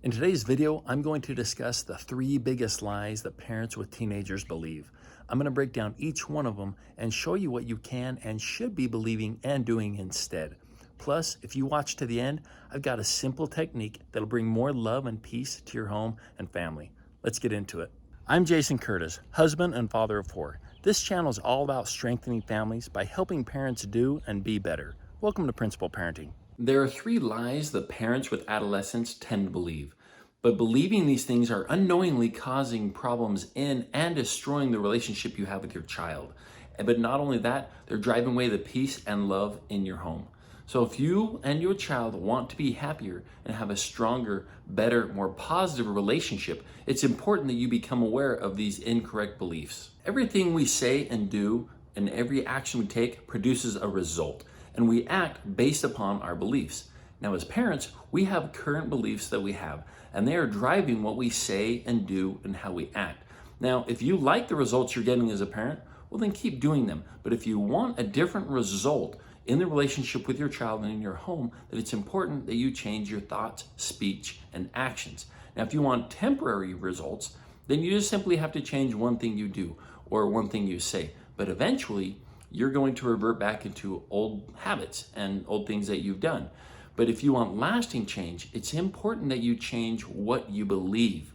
In today's video, I'm going to discuss the 3 biggest lies that parents with teenagers believe. I'm going to break down each one of them and show you what you can and should be believing and doing instead. Plus, if you watch to the end, I've got a simple technique that'll bring more love and peace to your home and family. Let's get into it. I'm Jason Curtis, husband and father of 4. This channel is all about strengthening families by helping parents do and be better. Welcome to Principal Parenting. There are 3 lies that parents with adolescents tend to believe. But believing these things are unknowingly causing problems in and destroying the relationship you have with your child. But not only that, they're driving away the peace and love in your home. So if you and your child want to be happier and have a stronger, better, more positive relationship, it's important that you become aware of these incorrect beliefs. Everything we say and do and every action we take produces a result, and we act based upon our beliefs. Now, as parents, we have current beliefs that we have, and they are driving what we say and do and how we act. Now, if you like the results you're getting as a parent, well, then keep doing them. But if you want a different result in the relationship with your child and in your home, then it's important that you change your thoughts, speech, and actions. Now, if you want temporary results, then you just simply have to change one thing you do or one thing you say. But eventually, you're going to revert back into old habits and old things that you've done. But if you want lasting change, it's important that you change what you believe.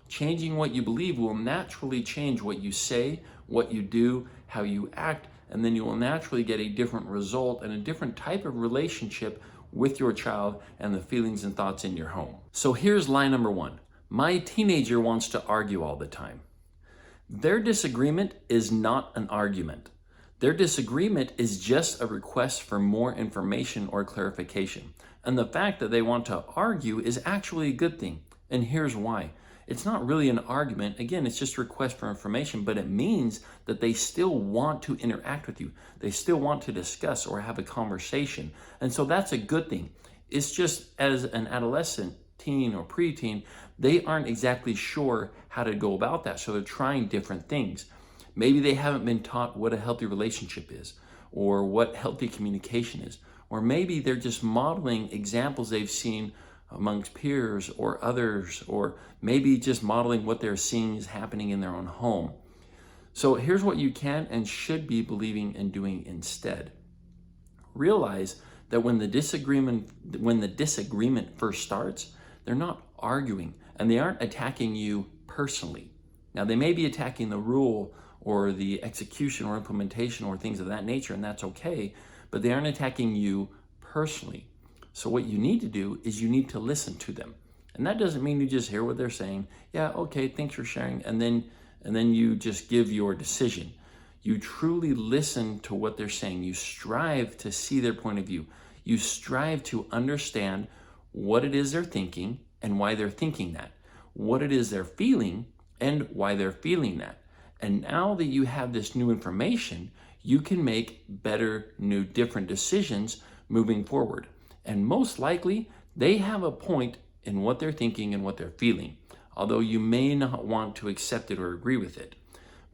Changing what you believe will naturally change what you say, what you do, how you act, and then you will naturally get a different result and a different type of relationship with your child and the feelings and thoughts in your home. So here's lie number 1. My teenager wants to argue all the time. Their disagreement is not an argument. Their disagreement is just a request for more information or clarification. And the fact that they want to argue is actually a good thing. And here's why. It's not really an argument. Again, it's just a request for information, but it means that they still want to interact with you. They still want to discuss or have a conversation. And so that's a good thing. It's just as an adolescent, teen or preteen, they aren't exactly sure how to go about that. So they're trying different things. Maybe they haven't been taught what a healthy relationship is or what healthy communication is. Or maybe they're just modeling examples they've seen amongst peers or others, or maybe just modeling what they're seeing is happening in their own home. So here's what you can and should be believing and doing instead. Realize that when the disagreement first starts, they're not arguing and they aren't attacking you personally. Now, they may be attacking the rule or the execution or implementation or things of that nature, and that's okay, but they aren't attacking you personally. So what you need to do is you need to listen to them. And that doesn't mean you just hear what they're saying. Yeah, okay, thanks for sharing. And then you just give your decision. You truly listen to what they're saying. You strive to see their point of view. You strive to understand what it is they're thinking and why they're thinking that. What it is they're feeling and why they're feeling that. And now that you have this new information, you can make better, new, different decisions moving forward. And most likely, they have a point in what they're thinking and what they're feeling, although you may not want to accept it or agree with it.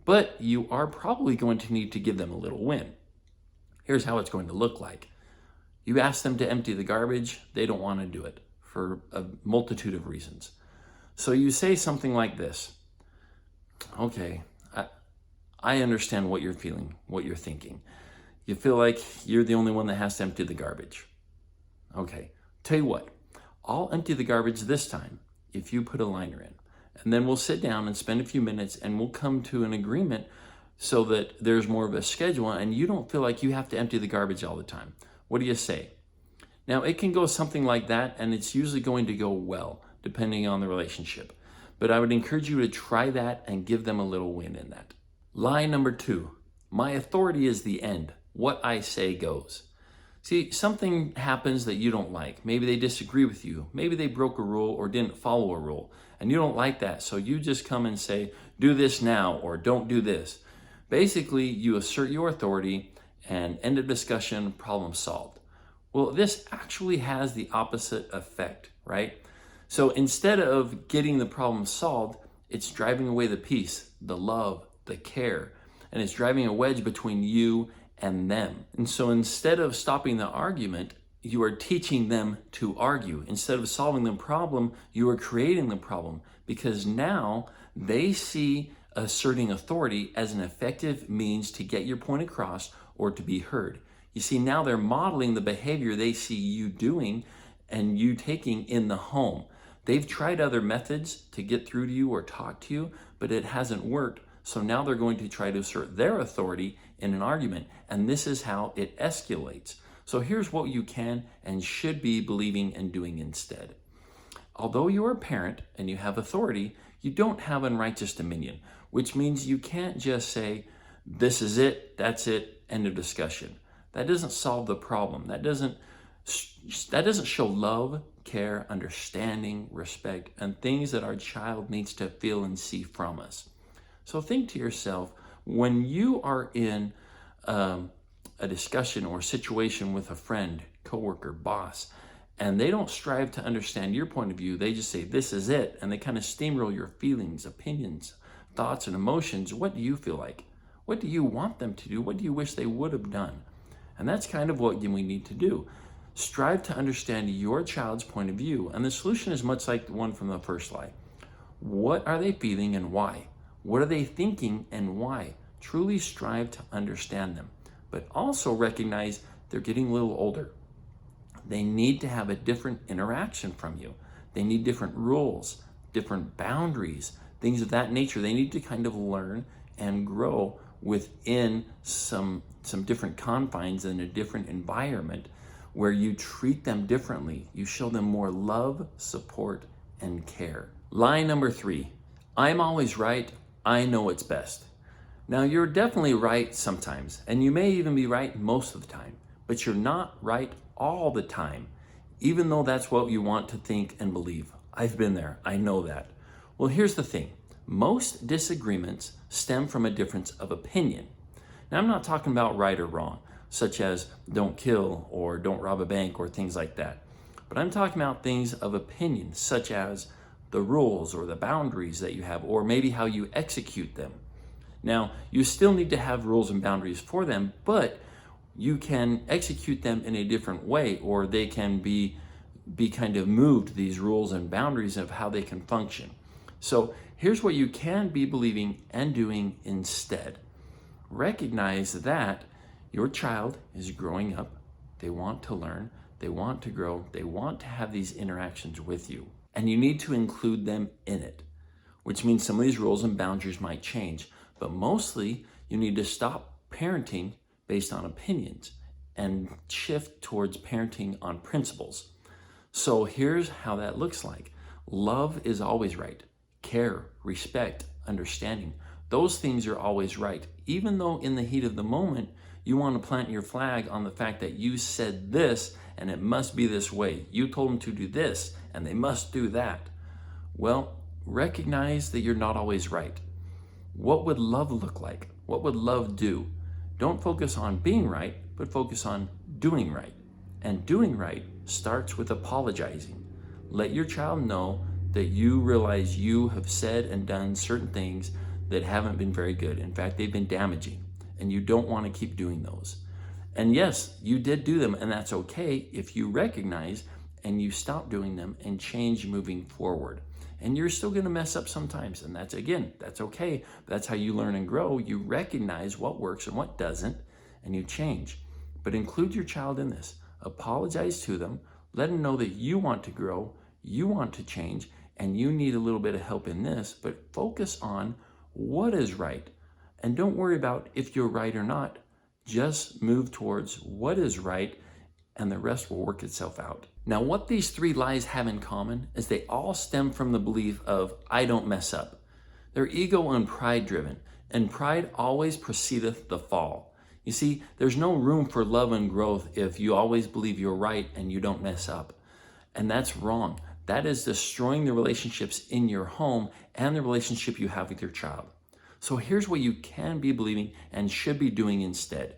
But you are probably going to need to give them a little win. Here's how it's going to look like. You ask them to empty the garbage, they don't want to do it for a multitude of reasons. So you say something like this. Okay, I understand what you're feeling, what you're thinking. You feel like you're the only one that has to empty the garbage. Okay, tell you what, I'll empty the garbage this time if you put a liner in. And then we'll sit down and spend a few minutes and we'll come to an agreement so that there's more of a schedule and you don't feel like you have to empty the garbage all the time. What do you say? Now, it can go something like that, and it's usually going to go well, depending on the relationship. But I would encourage you to try that and give them a little win in that. Lie number 2, my authority is the end. What I say goes. See, something happens that you don't like. Maybe they disagree with you. Maybe they broke a rule or didn't follow a rule, and you don't like that. So you just come and say, do this now or don't do this. Basically, you assert your authority and end of discussion, problem solved. Well, this actually has the opposite effect, right? So instead of getting the problem solved, it's driving away the peace, the love, the care, and it's driving a wedge between you and them. And so instead of stopping the argument, you are teaching them to argue. Instead of solving the problem, you are creating the problem, because now they see asserting authority as an effective means to get your point across or to be heard. You see, now they're modeling the behavior they see you doing and you taking in the home. They've tried other methods to get through to you or talk to you, but it hasn't worked. So now they're going to try to assert their authority in an argument, and this is how it escalates. So here's what you can and should be believing and doing instead. Although you're a parent and you have authority, you don't have unrighteous dominion, which means you can't just say, this is it, that's it, end of discussion. That doesn't solve the problem. That doesn't show love, care, understanding, respect, and things that our child needs to feel and see from us. So think to yourself, when you are in a discussion or a situation with a friend, coworker, boss, and they don't strive to understand your point of view, they just say, this is it, and they kind of steamroll your feelings, opinions, thoughts, and emotions. What do you feel like? What do you want them to do? What do you wish they would have done? And that's kind of what we need to do. Strive to understand your child's point of view, and the solution is much like the one from the first lie. What are they feeling and why? What are they thinking and why? Truly strive to understand them, but also recognize they're getting a little older. They need to have a different interaction from you. They need different rules, different boundaries, things of that nature. They need to kind of learn and grow within some different confines and a different environment where you treat them differently. You show them more love, support, and care. Lie number 3, I'm always right, I know what's best. Now, you're definitely right sometimes, and you may even be right most of the time, but you're not right all the time, even though that's what you want to think and believe. I've been there, I know that. Well, here's the thing. Most disagreements stem from a difference of opinion. Now, I'm not talking about right or wrong, such as don't kill or don't rob a bank or things like that. But I'm talking about things of opinion, such as the rules or the boundaries that you have, or maybe how you execute them. Now, you still need to have rules and boundaries for them, but you can execute them in a different way, or they can be kind of moved, these rules and boundaries of how they can function. So here's what you can be believing and doing instead. Recognize that your child is growing up. They want to learn, they want to grow, they want to have these interactions with you. And you need to include them in it, which means some of these rules and boundaries might change. But mostly, you need to stop parenting based on opinions and shift towards parenting on principles. So here's how that looks like. Love is always right. Care, respect, understanding. Those things are always right. Even though in the heat of the moment, you want to plant your flag on the fact that you said this and it must be this way. You told them to do this and they must do that. Well, recognize that you're not always right. What would love look like? What would love do? Don't focus on being right, but focus on doing right. And doing right starts with apologizing. Let your child know that you realize you have said and done certain things that haven't been very good. In fact, they've been damaging, and you don't want to keep doing those. And yes, you did do them, and that's okay if you recognize and you stop doing them and change moving forward. And you're still going to mess up sometimes, and that's okay. That's how you learn and grow. You recognize what works and what doesn't, and you change. But include your child in this. Apologize to them. Let them know that you want to grow, you want to change, and you need a little bit of help in this, but focus on what is right. And don't worry about if you're right or not. Just move towards what is right, and the rest will work itself out. Now, what these 3 lies have in common is they all stem from the belief of, I don't mess up. They're ego and pride driven, and pride always precedeth the fall. You see, there's no room for love and growth if you always believe you're right and you don't mess up. And that's wrong. That is destroying the relationships in your home and the relationship you have with your child. So here's what you can be believing and should be doing instead.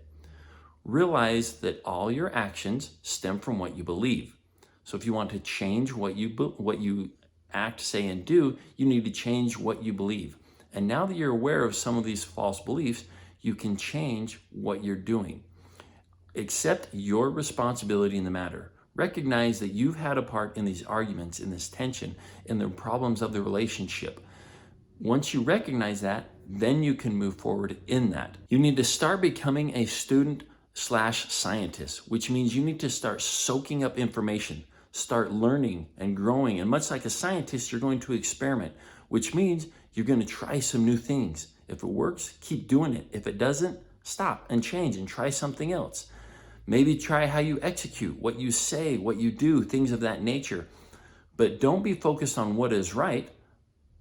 Realize that all your actions stem from what you believe. So if you want to change what you act, say, and do, you need to change what you believe. And now that you're aware of some of these false beliefs, you can change what you're doing. Accept your responsibility in the matter. Recognize that you've had a part in these arguments, in this tension, in the problems of the relationship. Once you recognize that, then you can move forward in that. You need to start becoming a student/scientist, which means you need to start soaking up information, start learning and growing. And much like a scientist, you're going to experiment, which means you're going to try some new things. If it works, keep doing it. If it doesn't, stop and change and try something else. Maybe try how you execute, what you say, what you do, things of that nature. But don't be focused on what is right,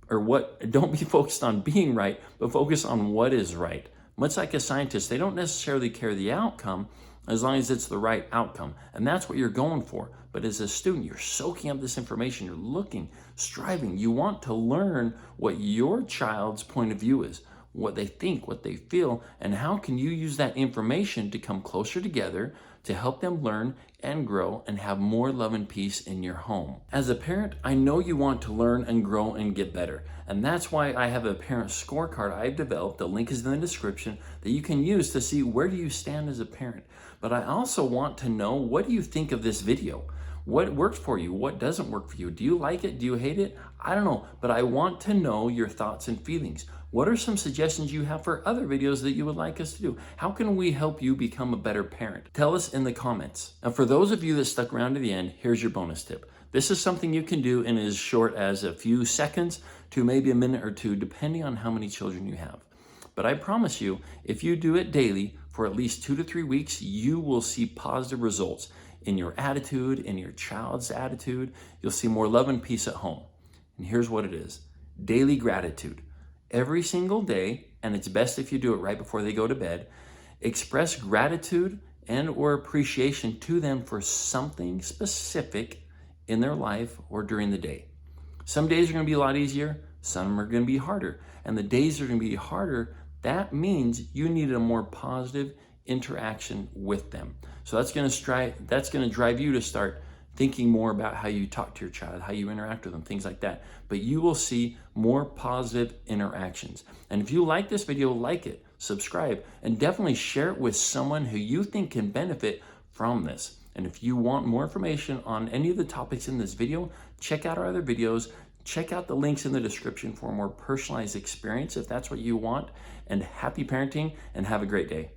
don't be focused on being right, but focus on what is right. Much like a scientist, they don't necessarily care the outcome as long as it's the right outcome. And that's what you're going for. But as a student, you're soaking up this information, you're looking, striving. You want to learn what your child's point of view is, what they think, what they feel, and how can you use that information to come closer together to help them learn and grow and have more love and peace in your home. As a parent, I know you want to learn and grow and get better. And that's why I have a parent scorecard I've developed, the link is in the description, that you can use to see where do you stand as a parent. But I also want to know, what do you think of this video? What works for you? What doesn't work for you? Do you like it? Do you hate it? I don't know, but I want to know your thoughts and feelings. What are some suggestions you have for other videos that you would like us to do? How can we help you become a better parent? Tell us in the comments. And for those of you that stuck around to the end, here's your bonus tip. This is something you can do in as short as a few seconds to maybe a minute or two, depending on how many children you have. But I promise you, if you do it daily for at least 2 to 3 weeks, you will see positive results in your attitude, in your child's attitude. You'll see more love and peace at home. And here's what it is. Daily gratitude. Every single day, and it's best if you do it right before they go to bed, express gratitude and or appreciation to them for something specific in their life or during the day. Some days are going to be a lot easier, some are going to be harder. And the days that are going to be harder, that means you need a more positive interaction with them. So that's going to drive you to start thinking more about how you talk to your child, how you interact with them, things like that. But you will see more positive interactions. And if you like this video, like it, subscribe, and definitely share it with someone who you think can benefit from this. And if you want more information on any of the topics in this video, check out our other videos. Check out the links in the description for a more personalized experience if that's what you want. And happy parenting, and have a great day.